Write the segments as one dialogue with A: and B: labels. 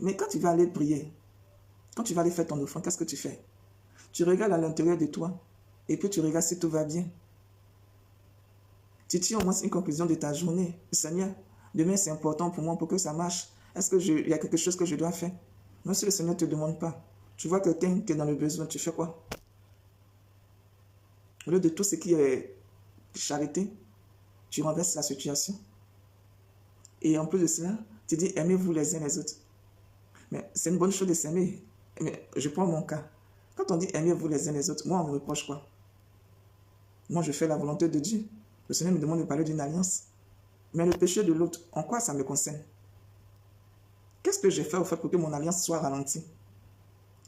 A: Mais quand tu vas aller prier, quand tu vas aller faire ton offrande, qu'est-ce que tu fais? Tu regardes à l'intérieur de toi et puis tu regardes si tout va bien. Tu tires au moins une conclusion de ta journée. Seigneur, demain c'est important pour moi pour que ça marche. Est-ce qu'il y a quelque chose que je dois faire? Même si le Seigneur ne te demande pas. Tu vois quelqu'un qui est dans le besoin, tu fais quoi? Au lieu de tout ce qui est charité, tu renverses la situation. Et en plus de cela, tu dis aimez-vous les uns les autres. Mais c'est une bonne chose de s'aimer. Mais je prends mon cas. Quand on dit aimez-vous les uns les autres, moi on me reproche quoi? Moi je fais la volonté de Dieu. Le Seigneur me demande de parler d'une alliance. Mais le péché de l'autre, en quoi ça me concerne? Qu'est-ce que j'ai fait au fait pour que mon alliance soit ralentie?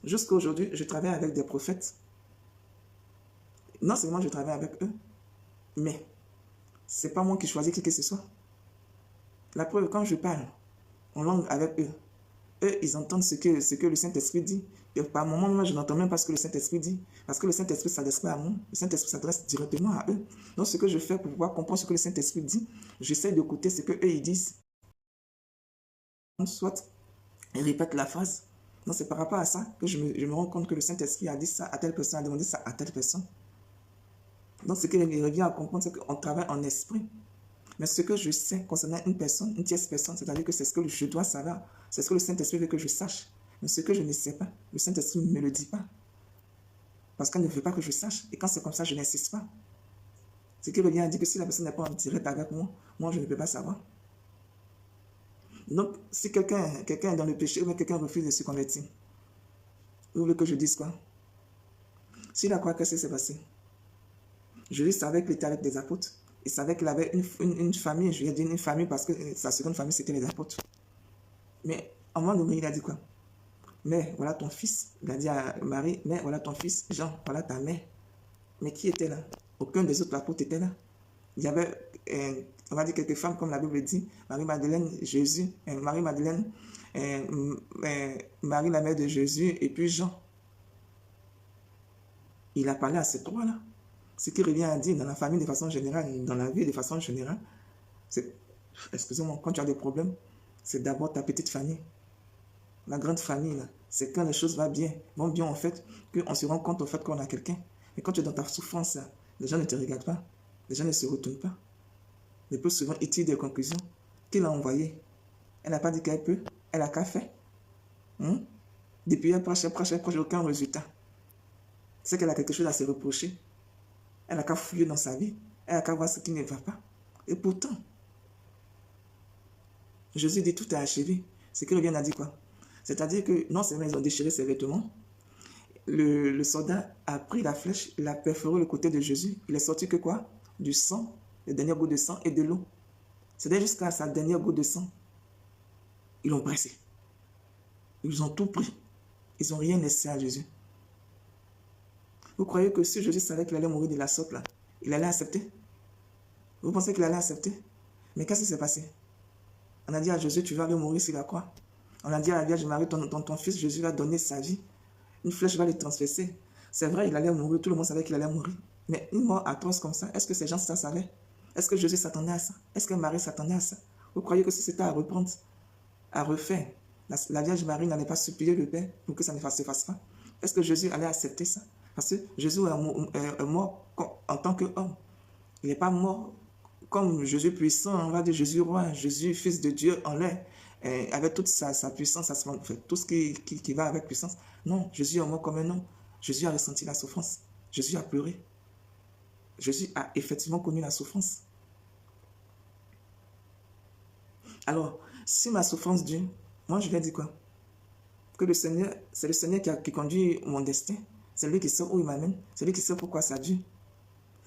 A: Jusqu'à aujourd'hui, je travaille avec des prophètes. Non seulement je travaille avec eux, mais ce n'est pas moi qui choisis qui que ce soit. La preuve, quand je parle en langue avec eux, ils entendent ce que le Saint-Esprit dit. Et par moment, moi, je n'entends même pas ce que le Saint-Esprit dit. Parce que le Saint-Esprit s'adresse pas à moi. Le Saint-Esprit s'adresse directement à eux. Donc, ce que je fais pour pouvoir comprendre ce que le Saint-Esprit dit, j'essaie d'écouter ce qu'eux, ils disent. Soit ils répètent la phrase. Donc, c'est par rapport à ça que je me rends compte que le Saint-Esprit a dit ça à telle personne, a demandé ça à telle personne. Donc, ce qu'il revient à comprendre, c'est qu'on travaille en esprit. Mais ce que je sais concernant une personne, une tierce personne, c'est-à-dire que c'est ce que je dois savoir, c'est ce que le Saint-Esprit veut que je sache. Mais ce que je ne sais pas, le Saint-Esprit ne me le dit pas. Parce qu'elle ne veut pas que je sache. Et quand c'est comme ça, je n'insiste pas. Ce qui revient à dire que si la personne n'est pas en direct avec moi, moi, je ne peux pas savoir. Donc, si quelqu'un est dans le péché, ou quelqu'un refuse de se convertir, vous voulez que je dise quoi? S'il a quoi, qu'est-ce qui s'est passé? Jésus savait qu'il était avec des apôtres. Il savait qu'il avait une famille. Je lui ai dit une famille parce que sa seconde famille, c'était les apôtres. Mais à un moment donné, il a dit quoi? Mais voilà ton fils. Il a dit à Marie, mais voilà ton fils. Jean, voilà ta mère. Mais qui était là? Aucun des autres apôtres était là. Il y avait, on va dire, quelques femmes, comme la Bible dit, Marie-Madeleine, Jésus, Marie-Madeleine, Marie, la mère de Jésus, et puis Jean. Il a parlé à ces trois-là. Ce qui revient à dire dans la famille de façon générale, dans la vie de façon générale, c'est, excusez-moi, quand tu as des problèmes, c'est d'abord ta petite famille. La grande famille, c'est quand les choses vont bien en fait, qu'on se rend compte au fait qu'on a quelqu'un. Mais quand tu es dans ta souffrance, les gens ne te regardent pas, les gens ne se retournent pas. Le plus souvent, ils tirent des conclusions. Qui l'a envoyé? Elle n'a pas dit qu'elle peut, elle a qu'à faire. Depuis elle proche, aucun résultat. C'est qu'elle a quelque chose à se reprocher. Elle n'a qu'à fouiller dans sa vie. Elle n'a qu'à voir ce qui ne va pas. Et pourtant, Jésus dit tout est achevé. Ce qu'il revient à dire quoi? C'est-à-dire que non seulement ils ont déchiré ses vêtements, le soldat a pris la flèche, il a perforé le côté de Jésus. Il est sorti que quoi? Du sang, le dernier goût de sang et de l'eau. C'est-à-dire jusqu'à sa dernière goutte de sang. Ils l'ont pressé. Ils ont tout pris. Ils n'ont rien laissé à Jésus. Vous croyez que si Jésus savait qu'il allait mourir de la sorte là, il allait accepter? Vous pensez qu'il allait accepter? Mais qu'est-ce qui s'est passé? On a dit à Jésus, tu vas aller mourir sur la croix. On a dit à la Vierge Marie, ton fils Jésus va donner sa vie. Une flèche va le transpercer. C'est vrai, il allait mourir, tout le monde savait qu'il allait mourir. Mais une mort atroce comme ça, est-ce que ces gens ça savaient? Est-ce que Jésus s'attendait à ça? Est-ce que Marie s'attendait à ça? Vous croyez que si c'était à reprendre, à refaire, la Vierge Marie n'allait pas supplier le Père pour que ça ne se fasse pas? Est-ce que Jésus allait accepter ça? Parce que Jésus est mort en tant qu'homme. Il n'est pas mort comme Jésus puissant, on va dire Jésus roi, Jésus fils de Dieu en l'air, avec toute sa puissance, tout ce qui va avec puissance. Non, Jésus est mort comme un homme. Jésus a ressenti la souffrance. Jésus a pleuré. Jésus a effectivement connu la souffrance. Alors, si ma souffrance dure, moi je vais dire quoi? Que le Seigneur, c'est le Seigneur qui conduit mon destin. C'est lui qui sait où il m'amène. C'est lui qui sait pourquoi ça dure.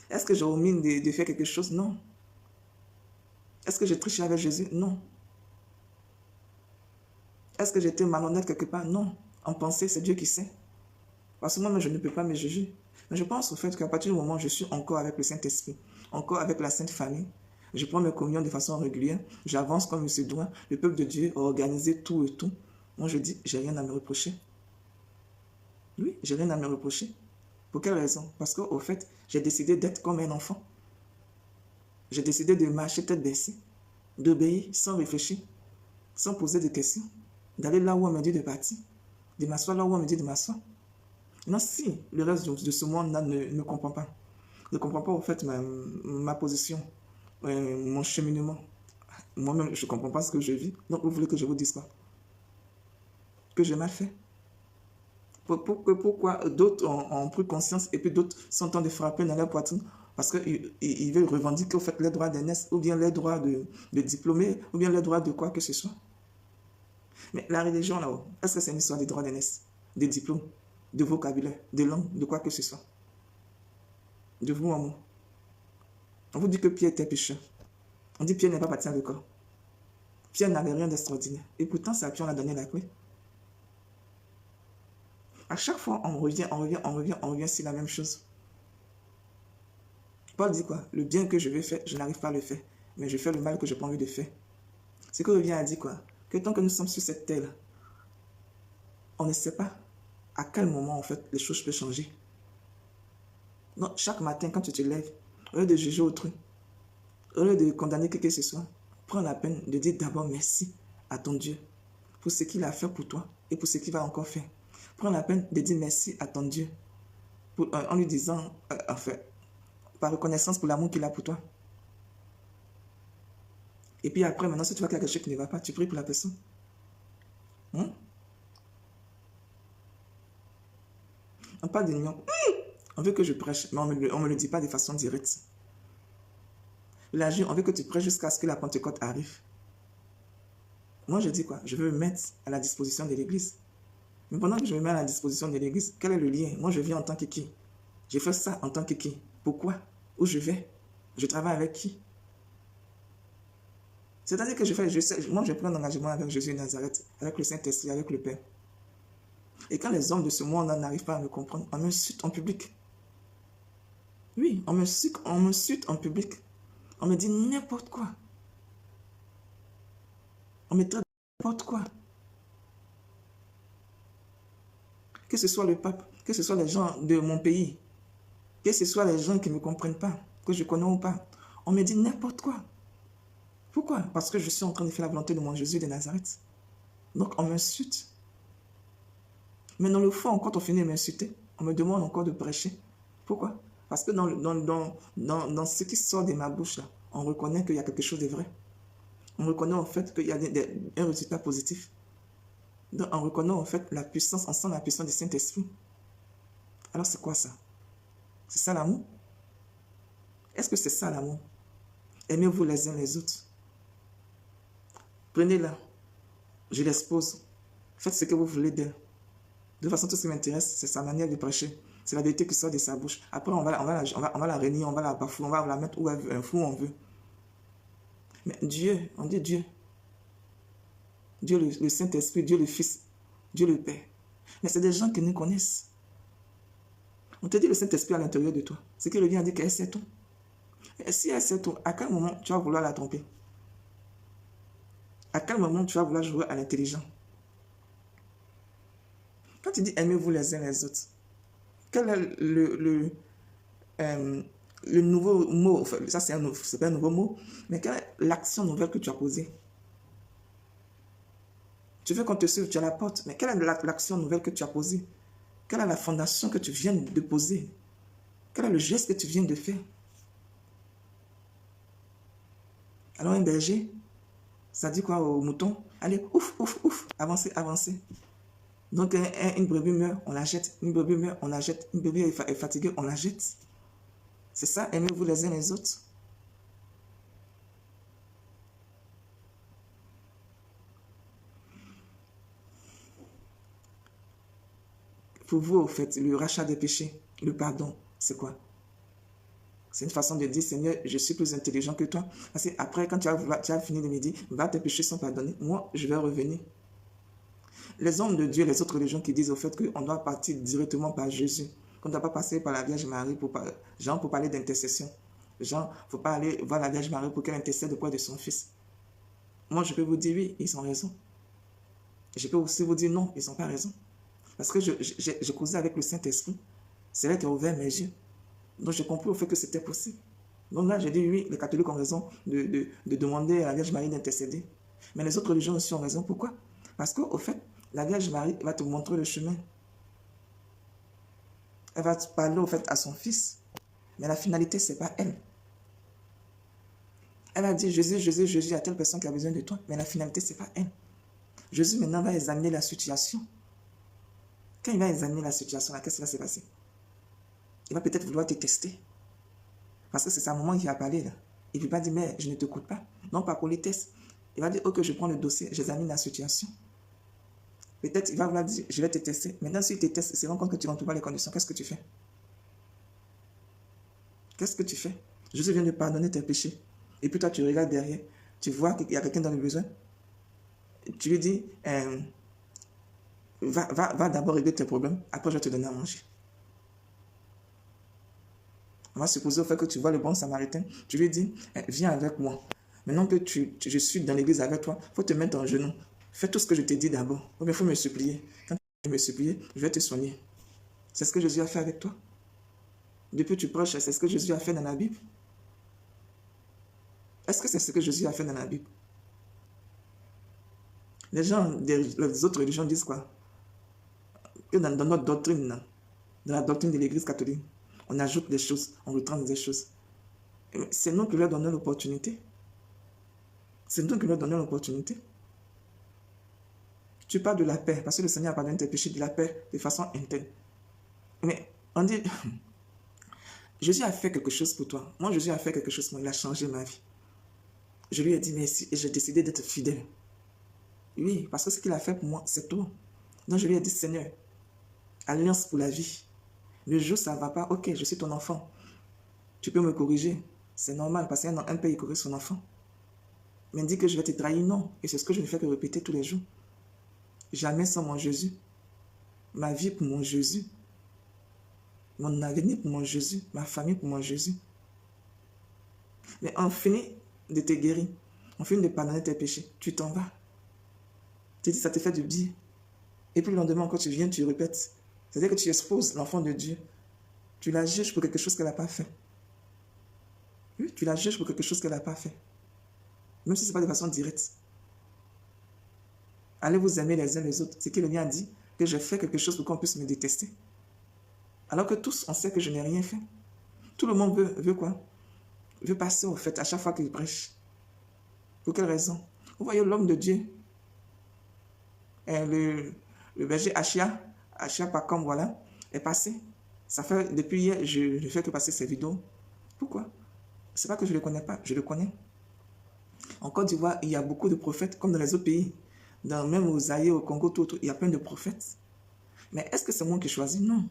A: Est-ce que j'ai omis de faire quelque chose? Non. Est-ce que j'ai triché avec Jésus? Non. Est-ce que j'étais malhonnête quelque part? Non. En pensée, c'est Dieu qui sait. Parce que moi, je ne peux pas me juger. Mais je pense au fait qu'à partir du moment où je suis encore avec le Saint-Esprit, encore avec la Sainte Famille, je prends mes communions de façon régulière, j'avance comme il se doit, le peuple de Dieu a organisé tout et tout. Moi, je dis, j'ai rien à me reprocher. Oui, j'ai rien à me reprocher. Pour quelle raison? Parce qu'au fait, j'ai décidé d'être comme un enfant. J'ai décidé de marcher tête baissée, d'obéir sans réfléchir, sans poser de questions. d'aller là où on me dit de partir, de m'asseoir là où on me dit de m'asseoir. Non, si le reste de ce monde-là ne comprend pas, ne comprend pas au fait ma position, mon cheminement. Moi-même, je ne comprends pas ce que je vis. Donc, vous voulez que je vous dise quoi? Que j'ai mal fait? Pourquoi d'autres ont pris conscience et puis d'autres sont en train de frapper dans leur poitrine parce qu'ils veulent revendiquer au fait les droits d'aînesse ou bien les droits de diplômés ou bien les droits de quoi que ce soit. Mais la religion là-haut, est-ce que c'est une histoire des droits d'aînesse, des diplômes, de vocabulaire, de langue, de quoi que ce soit? De vous en moi. On vous dit que Pierre était pécheur. On dit que Pierre n'est pas parti à l'école. Pierre n'avait rien d'extraordinaire. Et pourtant, c'est à Pierre on a donné la clé. À chaque fois, on revient sur la même chose. Paul dit quoi? Le bien que je veux faire, je n'arrive pas à le faire. Mais je fais le mal que je n'ai pas envie de faire. Ce que revient à dire quoi? Que tant que nous sommes sur cette terre, on ne sait pas à quel moment, en fait, les choses peuvent changer. Donc, chaque matin, quand tu te lèves, au lieu de juger autrui, au lieu de condamner qui que ce soit, prends la peine de dire d'abord merci à ton Dieu pour ce qu'il a fait pour toi et pour ce qu'il va encore faire. Prends la peine de dire merci à ton Dieu en lui disant, enfin, par reconnaissance pour l'amour qu'il a pour toi. Et puis après, maintenant, si tu vois qu'il y a quelque chose qui ne va pas, tu pries pour la personne. On parle d'union. On veut que je prêche, mais on ne me le dit pas de façon directe. On veut que tu prêches jusqu'à ce que la Pentecôte arrive. Moi, je dis quoi? Je veux me mettre à la disposition de l'Église. Mais pendant que je me mets à la disposition de l'Église, quel est le lien? Moi, je viens en tant que qui? Je fais ça en tant que qui? Pourquoi? Où je vais? Je travaille avec qui? C'est-à-dire que moi, je prends un engagement avec Jésus de Nazareth, avec le Saint-Esprit, avec le Père. Et quand les hommes de ce monde n'arrivent pas à me comprendre, on m'insulte en public. Oui, on m'insulte en public. On me dit n'importe quoi. On me traite n'importe quoi. Que ce soit le pape, que ce soit les gens de mon pays, que ce soit les gens qui ne me comprennent pas, que je connais ou pas, on me dit n'importe quoi. Pourquoi? Parce que je suis en train de faire la volonté de mon Jésus de Nazareth. Donc on m'insulte. Mais dans le fond, quand on finit de m'insulter, on me demande encore de prêcher. Pourquoi? Parce que dans ce qui sort de ma bouche, là, on reconnaît qu'il y a quelque chose de vrai. On reconnaît en fait qu'il y a un résultat positif. Donc on reconnaît en fait la puissance, on sent la puissance du Saint-Esprit. Alors c'est quoi ça? C'est ça l'amour? Est-ce que c'est ça l'amour? Aimez-vous les uns les autres. Prenez-la, je l'expose. Faites ce que vous voulez d'elle. De toute façon, tout ce qui m'intéresse, c'est sa manière de prêcher. C'est la vérité qui sort de sa bouche. Après, on va la renier, on va la bafouer, on va la mettre où on veut. Mais Dieu, on dit Dieu. Dieu le Saint-Esprit, Dieu le Fils, Dieu le Père. Mais c'est des gens qui nous connaissent. On te dit le Saint-Esprit à l'intérieur de toi. Ce qui revient à dire qu'elle sait tout. Et si elle sait tout, à quel moment tu vas vouloir la tromper? À quel moment tu vas vouloir jouer à l'intelligent? Quand tu dis aimez-vous les uns les autres, quel est le nouveau mot? Enfin, ça, c'est pas un nouveau mot, mais quelle est l'action nouvelle que tu as posée? Tu veux qu'on te suive, tu as la porte, mais quelle est l'action nouvelle que tu as posée? Quelle est la fondation que tu viens de poser? Quel est le geste que tu viens de faire? Alors un berger, ça dit quoi au mouton? Allez, ouf, ouf, ouf, avancez, avancez. Donc une brebis meurt, on la jette. Une brebis meurt, on la jette. Une brebis est fatiguée, on la jette. C'est ça, aimez-vous les uns les autres. Pour vous, au fait, le rachat des péchés, le pardon, c'est quoi? C'est une façon de dire, Seigneur, je suis plus intelligent que toi. Parce que après, quand tu as fini de me dire, va, tes péchés sont pardonnés, moi, je vais revenir. Les hommes de Dieu, les autres religions qui disent au fait qu'on doit partir directement par Jésus, qu'on ne doit pas passer par la Vierge Marie pour parler d'intercession. Genre, il ne faut pas aller voir la Vierge Marie pour qu'elle intercède auprès de son fils. Moi, je peux vous dire oui, ils ont raison. Je peux aussi vous dire non, ils n'ont pas raison. Parce que je causais avec le Saint-Esprit. C'est là qui a ouvert mes yeux. Donc, j'ai compris au fait que c'était possible. Donc là, j'ai dit oui, les catholiques ont raison de demander à la Vierge Marie d'intercéder. Mais les autres religions aussi ont raison. Pourquoi? Parce qu'au fait, la Vierge Marie va te montrer le chemin. Elle va te parler au fait à son fils. Mais la finalité, ce n'est pas elle. Elle va dire, Jésus, Jésus, Jésus, à telle personne qui a besoin de toi. Mais la finalité, ce n'est pas elle. Jésus maintenant va examiner la situation. Quand il va examiner la situation, qu'est-ce qui va se passer? Il va peut-être vouloir te tester. Parce que c'est sa maman qui a parlé là. Il ne peut pas dire, mais je ne t'écoute pas. Non, pas pour les tests. Il va dire, ok, je prends le dossier, j'examine la situation. Peut-être il va vouloir dire, je vais te tester. Maintenant, s'il te teste, il se rend compte que tu ne remplis pas les conditions. Qu'est-ce que tu fais? Qu'est-ce que tu fais? Jésus vient de pardonner tes péchés. Et puis toi, tu regardes derrière. Tu vois qu'il y a quelqu'un dans le besoin. Tu lui dis, va d'abord régler tes problèmes. Après, je vais te donner à manger. On va supposer au fait que tu vois le bon samaritain. Tu lui dis, viens avec moi. Maintenant que je suis dans l'église avec toi, il faut te mettre en genoux. Fais tout ce que je t'ai dit d'abord. Ou bien il faut me supplier. Quand tu me supplier, je vais te soigner. C'est ce que Jésus a fait avec toi. Depuis que tu prêches, c'est ce que Jésus a fait dans la Bible. Est-ce que c'est ce que Jésus a fait dans la Bible? Les gens des autres religions disent quoi? Que dans notre doctrine, dans la doctrine de l'Église catholique, on ajoute des choses, on retranche des choses. C'est nous qui leur donnons l'opportunité. C'est nous qui leur donnons l'opportunité. Tu parles de la paix, parce que le Seigneur a pardonné tes péchés, de la paix de façon interne. Mais on dit, Jésus a fait quelque chose pour toi. Moi, Jésus a fait quelque chose pour moi. Il a changé ma vie. Je lui ai dit merci et j'ai décidé d'être fidèle. Oui, parce que ce qu'il a fait pour moi, c'est tout. Donc je lui ai dit, Seigneur, alliance pour la vie. Le jour, ça ne va pas. Ok, je suis ton enfant. Tu peux me corriger. C'est normal, parce qu'un père, il corrige son enfant. Mais dit que je vais te trahir, non. Et c'est ce que je ne fais que répéter tous les jours. Jamais sans mon Jésus. Ma vie pour mon Jésus. Mon avenir pour mon Jésus. Ma famille pour mon Jésus. Mais on finit de te guérir. On finit de pardonner tes péchés. Tu t'en vas. Tu dis, ça te fait du bien. Et puis le lendemain, quand tu viens, tu répètes. C'est-à-dire que tu exposes l'enfant de Dieu. Tu la juges pour quelque chose qu'elle n'a pas fait. Oui, tu la juges pour quelque chose qu'elle n'a pas fait. Même si ce n'est pas de façon directe. Allez vous aimer les uns les autres. C'est qu'il vient dit que je fais quelque chose pour qu'on puisse me détester. Alors que tous, on sait que je n'ai rien fait. Tout le monde veut quoi? Veut passer au fait à chaque fois qu'il prêche. Pour quelle raison? Vous voyez l'homme de Dieu. Le berger Achia Pacom, voilà, est passé. Ça fait, depuis hier, je ne fais que passer ces vidéos. Pourquoi? C'est pas que je ne le connais pas, je le connais. En Côte d'Ivoire, il y a beaucoup de prophètes, comme dans les autres pays. Même au Zaïre, au Congo, tout, il y a plein de prophètes. Mais est-ce que c'est moi qui choisis? Non.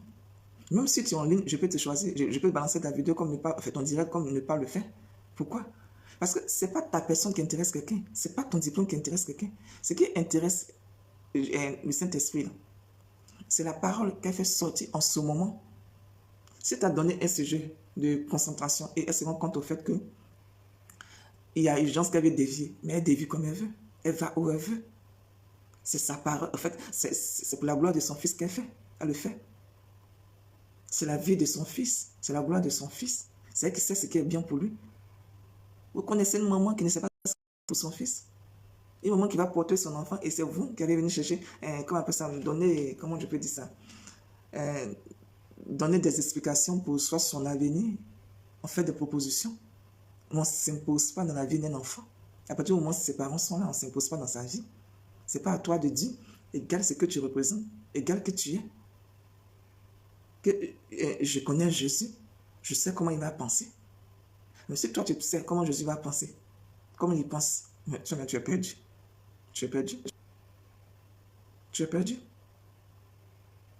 A: Même si tu es en ligne, je peux te choisir, je peux balancer ta vidéo comme ne pas, ton direct comme ne pas le faire. Pourquoi? Parce que ce n'est pas ta personne qui intéresse quelqu'un. Ce n'est pas ton diplôme qui intéresse quelqu'un. Ce qui intéresse le Saint-Esprit, c'est la parole qu'elle fait sortir en ce moment. Si tu as donné un sujet de concentration et elle se rend compte au fait que il y a urgence qu'elle veut dévier, mais elle dévie comme elle veut. Elle va où elle veut. C'est sa parole. En fait, c'est pour la gloire de son fils qu'elle fait. Elle le fait. C'est la vie de son fils. C'est la gloire de son fils. C'est elle qui sait ce qui est bien pour lui. Vous connaissez une maman qui ne sait pas ce qui est pour son fils? Une maman qui va porter son enfant et c'est vous qui allez venir chercher, comment on appelle ça, donner, comment je peux dire ça, donner des explications pour soit son avenir. On fait des propositions. On ne s'impose pas dans la vie d'un enfant. À partir du moment où ses parents sont là, on ne s'impose pas dans sa vie. Ce n'est pas à toi de dire, égal ce que tu représentes, égal que tu es. Que, je connais Jésus, je sais comment il va penser. Mais si toi tu sais comment Jésus va penser, comment il pense, tu es perdu. Tu es perdu. Tu es perdu.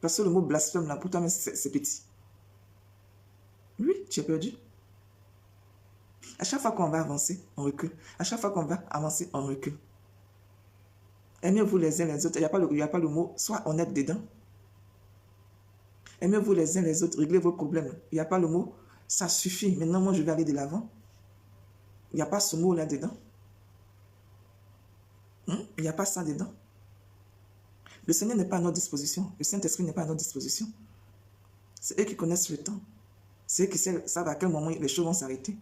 A: Parce que le mot blasphème là, pour toi, c'est petit. Oui, tu es perdu. À chaque fois qu'on va avancer, on recule. À chaque fois qu'on va avancer, on recule. Aimez-vous les uns les autres. Il n'y a pas le mot, sois honnête dedans. Aimez-vous les uns les autres, réglez vos problèmes. Il n'y a pas le mot, ça suffit. Maintenant, moi, je vais aller de l'avant. Il n'y a pas ce mot là dedans. Il n'y a pas ça dedans. Le Seigneur n'est pas à notre disposition. Le Saint-Esprit n'est pas à notre disposition. C'est eux qui connaissent le temps. C'est eux qui savent à quel moment les choses vont s'arrêter.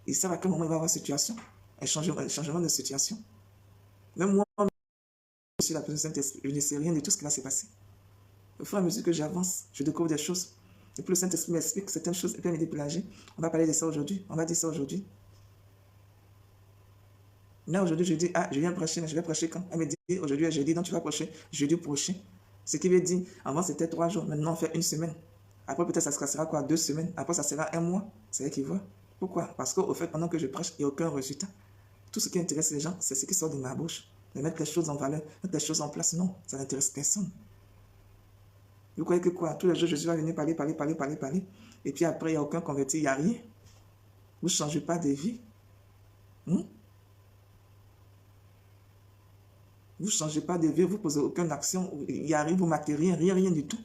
A: Ils savent à quel moment il va y avoir une situation. Un changement de situation. Même moi, suis la personne du Saint-Esprit. Je ne sais rien de tout ce qui va se passer. Au fur et à mesure que j'avance, je découvre des choses. Et puis le Saint-Esprit m'explique certaines choses. Et puis il me dit, Pélagée, on va parler de ça aujourd'hui. On va dire ça aujourd'hui. Là, aujourd'hui, je dis, ah, je viens prêcher, mais je vais prêcher quand? Elle me dit, aujourd'hui, je dis, non, tu vas prêcher jeudi prochain. Ce qui veut dire, avant c'était 3 jours, maintenant on fait 1 semaine. Après, peut-être ça sera quoi? 2 semaines. Après, ça sera 1 mois. C'est équivalent. Pourquoi? Parce qu'au fait, pendant que je prêche, il n'y a aucun résultat. Tout ce qui intéresse les gens, c'est ce qui sort de ma bouche. De mettre les choses en valeur, mettre les choses en place. Non, ça n'intéresse personne. Vous croyez que quoi? Tous les jours, Jésus va venir parler. Et puis après, il n'y a aucun converti, il n'y a rien. Vous ne changez pas de vie. Vous ne changez pas de vie, vous ne posez aucune action. Il n'y a rien, vous ne marquez rien du tout.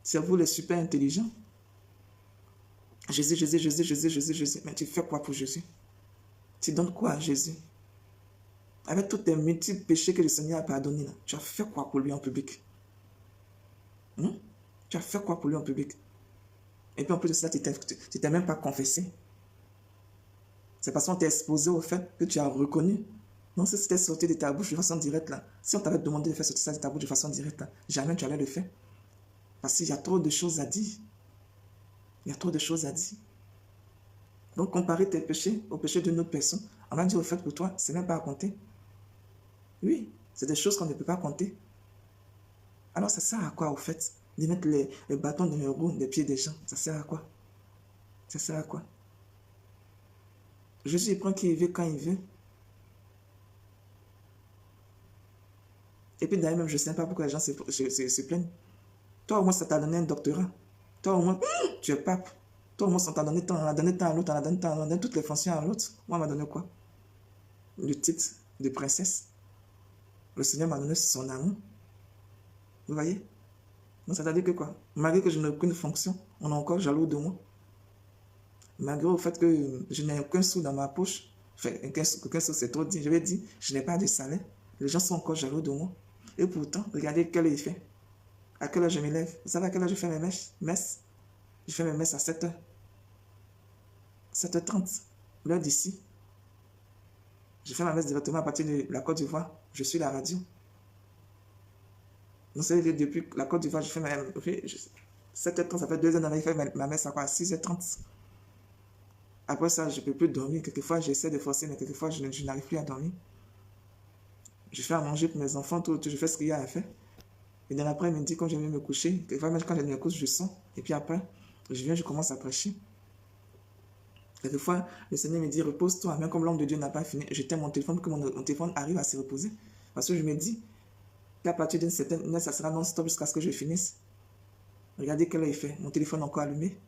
A: C'est vous les super intelligents. Jésus. Mais tu fais quoi pour Jésus? Tu donnes quoi à Jésus? Avec tous tes multiples péchés que le Seigneur a pardonnés, tu as fait quoi pour lui en public? Tu as fait quoi pour lui en public? Et puis en plus de ça, tu t'es même pas confessé. C'est parce qu'on t'a exposé au fait que tu as reconnu. Non, si c'était sorti de ta bouche de façon directe là, si on t'avait demandé de faire sortir ça de ta bouche de façon directe là, jamais tu allais le faire. Parce qu'il y a trop de choses à dire. Il y a trop de choses à dire. Donc comparer tes péchés aux péchés d'une autre personne, on va dire au fait pour toi, c'est même pas à compter. Oui, c'est des choses qu'on ne peut pas compter. Alors ça sert à quoi au fait de mettre les bâtons dans les roues des pieds des gens? Ça sert à quoi? Ça sert à quoi? Jésus, il prend qui il veut quand il veut. Et puis d'ailleurs même, je ne sais pas pourquoi les gens se plaignent. Toi au moins, ça t'a donné un doctorat. Toi au moins, tu es pape. Toi au moins, on t'a donné temps, on a donné temps à l'autre, on a donné temps, on a donné toutes les fonctions à l'autre. Moi, on m'a donné quoi? Le titre de princesse. Le Seigneur m'a donné son amour. Vous voyez? Donc, c'est-à-dire que quoi? Malgré que je n'ai aucune fonction, on est encore jaloux de moi. Malgré le fait que je n'ai aucun sou dans ma poche, enfin, aucun sou, c'est trop dit, je vais dire, je n'ai pas de salaire. Les gens sont encore jaloux de moi. Et pourtant, regardez quel effet. À quelle heure je me lève? Vous savez à quelle heure je fais mes messes? Je fais mes messes à 7h. 7h30, l'heure d'ici. Je fais ma messe directement à partir de la Côte d'Ivoire. Je suis la radio. Donc, c'est depuis la Côte d'Ivoire, je fais ma 7h30, ça fait 2 heures, je fais ma messe à quoi? À 6h30. Après ça, je ne peux plus dormir. Quelquefois, j'essaie de forcer, mais quelquefois, je n'arrive plus à dormir. Je fais à manger pour mes enfants, tout, je fais ce qu'il y a à faire. Et dans l'après-midi, quand je viens me coucher, quelquefois, même quand je me couche, je sens. Et puis après, je viens, je commence à prêcher. Quelquefois, le Seigneur me dit, repose-toi, même comme l'homme de Dieu n'a pas fini. J'éteins mon téléphone pour que mon téléphone arrive à se reposer. Parce que je me dis qu'à partir d'une certaine heure, ça sera non-stop jusqu'à ce que je finisse. Regardez quel effet. Mon téléphone est encore allumé.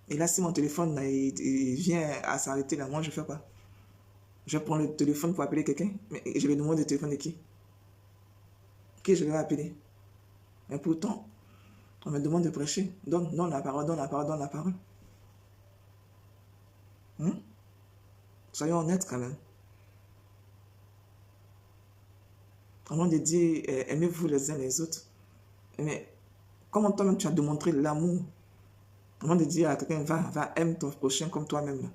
A: Et là, si mon téléphone il vient à s'arrêter, là, moi, je fais quoi? Je prends le téléphone pour appeler quelqu'un, mais je vais demander le téléphone de qui? Qui je vais appeler? Mais pourtant, on me demande de prêcher. Donne la parole, donne la parole, donne la parole. Soyons honnêtes quand même. Avant de dire, aimez-vous les uns les autres. Mais comment toi-même tu as démontré l'amour? Avant de dire à quelqu'un, va, aime ton prochain comme toi-même.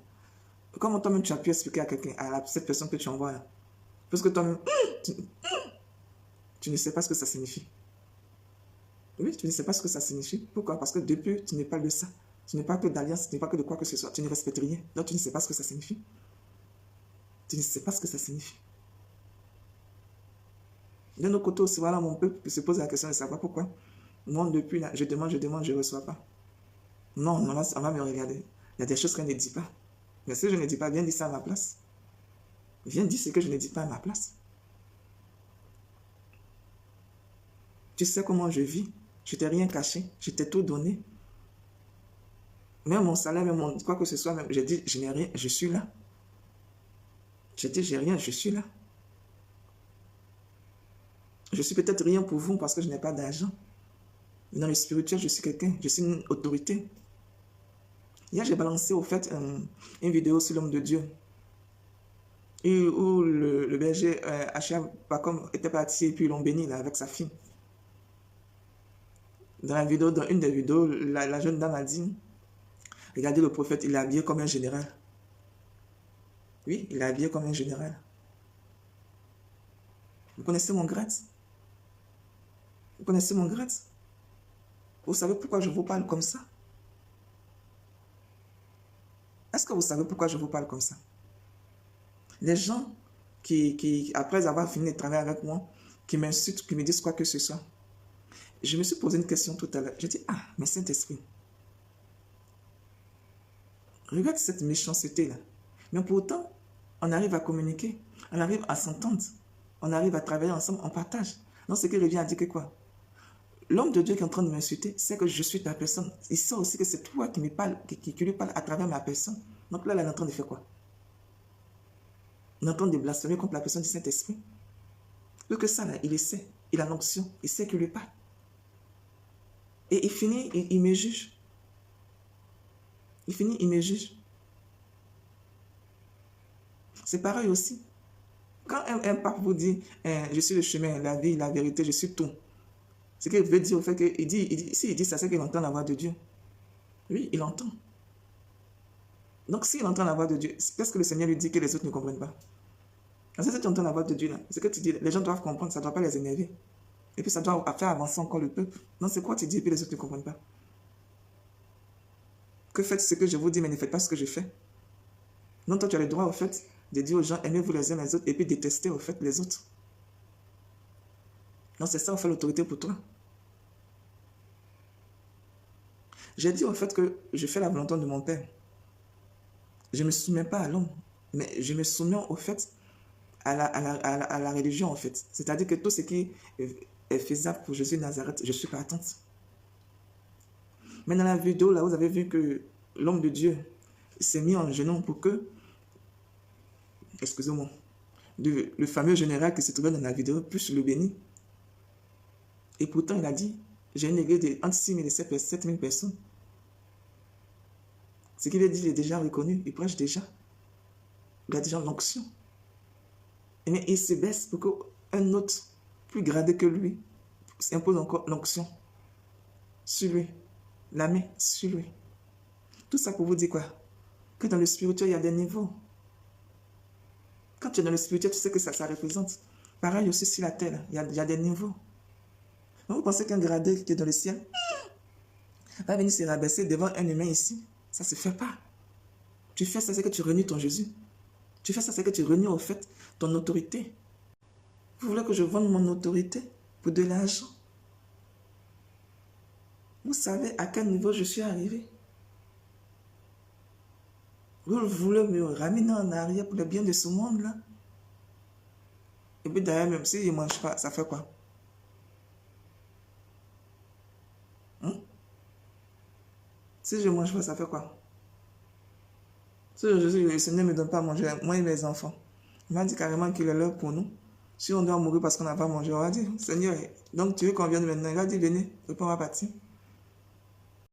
A: Comment toi-même tu as pu expliquer à quelqu'un, à cette personne que tu envoies là? Parce que toi-même, tu ne sais pas ce que ça signifie. Oui, tu ne sais pas ce que ça signifie. Pourquoi? Parce que depuis, tu n'es pas de ça. Tu n'es pas que d'alliance, tu n'es pas que de quoi que ce soit. Tu ne respectes rien. Donc, tu ne sais pas ce que ça signifie. Tu ne sais pas ce que ça signifie. De notre côté aussi, voilà, mon peuple se pose la question de savoir pourquoi. Moi, depuis là, je demande, je ne reçois pas. Non, on va me regarder. Il y a des choses qu'on ne dit pas. Mais si je ne dis pas, viens dire ça à ma place. Viens dire ce que je ne dis pas à ma place. Tu sais comment je vis. Je t'ai rien caché. Je t'ai tout donné. Même mon salaire, même mon, quoi que ce soit, même, j'ai dit, je n'ai rien, je suis là. J'ai dit, j'ai rien, je suis là. Je suis peut-être rien pour vous parce que je n'ai pas d'argent. Mais dans le spirituel, je suis quelqu'un, je suis une autorité. Hier, j'ai balancé au fait une vidéo sur l'homme de Dieu. Où le berger H.A. Pacom était parti et puis ils l'ont béni là, avec sa fille. Dans une des vidéos, la jeune dame a dit, regardez le prophète, il est habillé comme un général. Oui, il est habillé comme un général. Vous connaissez mon grade? Vous connaissez mon grade? Vous savez pourquoi je vous parle comme ça? Est-ce que vous savez pourquoi je vous parle comme ça? Les gens qui après avoir fini de travailler avec moi, qui m'insultent, qui me disent quoi que ce soit, je me suis posé une question tout à l'heure. Je dis, ah, mais Saint-Esprit, regarde cette méchanceté-là. Mais pourtant, on arrive à communiquer, on arrive à s'entendre, on arrive à travailler ensemble, on partage. Donc, ce qui revient à dire que quoi? L'homme de Dieu qui est en train de m'insulter, c'est que je suis ta personne. Il sait aussi que c'est toi qui me parle, qui lui parle à travers ma personne. Donc là, il est en train de faire quoi? Il est en train de blasphémer contre la personne du Saint-Esprit. Plus que ça, là, il le sait. Il a l'onction. Il sait qu'il lui parle. Et il finit, il me juge. Il finit, il me juge. C'est pareil aussi. Quand un pape vous dit, je suis le chemin, la vie, la vérité, je suis tout. Ce qu'il veut dire au fait qu'il dit, s'il dit ça, c'est qu'il entend la voix de Dieu. Oui, il entend. Donc, s'il entend la voix de Dieu, qu'est-ce que le Seigneur lui dit que les autres ne comprennent pas? Parce que si tu entends la voix de Dieu, là, ce que tu dis, les gens doivent comprendre, ça ne doit pas les énerver. Et puis, ça doit faire avancer encore le peuple. Non, c'est quoi tu dis et puis les autres ne comprennent pas? Que faites ce que je vous dis, mais ne faites pas ce que je fais. Non, toi, tu as le droit, au fait, de dire aux gens, aimez-vous les uns les autres, et puis détestez, au fait, les autres. Non, c'est ça, au fait, l'autorité pour toi. J'ai dit, au fait, que je fais la volonté de mon Père. Je ne me soumets pas à l'homme, mais je me soumets, au fait, à la religion, en fait. C'est-à-dire que tout ce qui est faisable pour Jésus de Nazareth, je suis partante. Mais dans la vidéo, là, vous avez vu que l'homme de Dieu s'est mis en genoux pour que, excusez-moi, le fameux général qui se trouvait dans la vidéo puisse le bénir. Et pourtant, il a dit, j'ai une église de entre 6 000 et 7 000 personnes. Ce qu'il a dit, il est déjà reconnu, il prêche déjà. Il a déjà l'onction. Mais il se baisse pour qu'un autre, plus gradé que lui, impose encore l'onction sur lui, la main sur lui. Tout ça pour vous dire quoi? Que dans le spirituel, il y a des niveaux. Quand tu es dans le spirituel, tu sais que ça représente. Pareil aussi sur la terre, il y a des niveaux. Donc, vous pensez qu'un gradé qui est dans le ciel va venir se rabaisser devant un humain ici? Ça ne se fait pas. Tu fais ça, c'est que tu renies ton Jésus. Tu fais ça, c'est que tu renies au fait ton autorité. Vous voulez que je vende mon autorité pour de l'argent? Vous savez à quel niveau je suis arrivé? Vous voulez me ramener en arrière pour le bien de ce monde-là? Et puis d'ailleurs, même si je ne mange pas, ça fait quoi? Si je ne mange pas, ça fait quoi? Si le Seigneur ne me donne pas à manger, moi et mes enfants, il m'a dit carrément qu'il est l'heure pour nous. Si on doit mourir parce qu'on n'a pas mangé, on va dire, Seigneur, donc tu veux qu'on vienne maintenant? Il va dire, venez, et puis on va partir.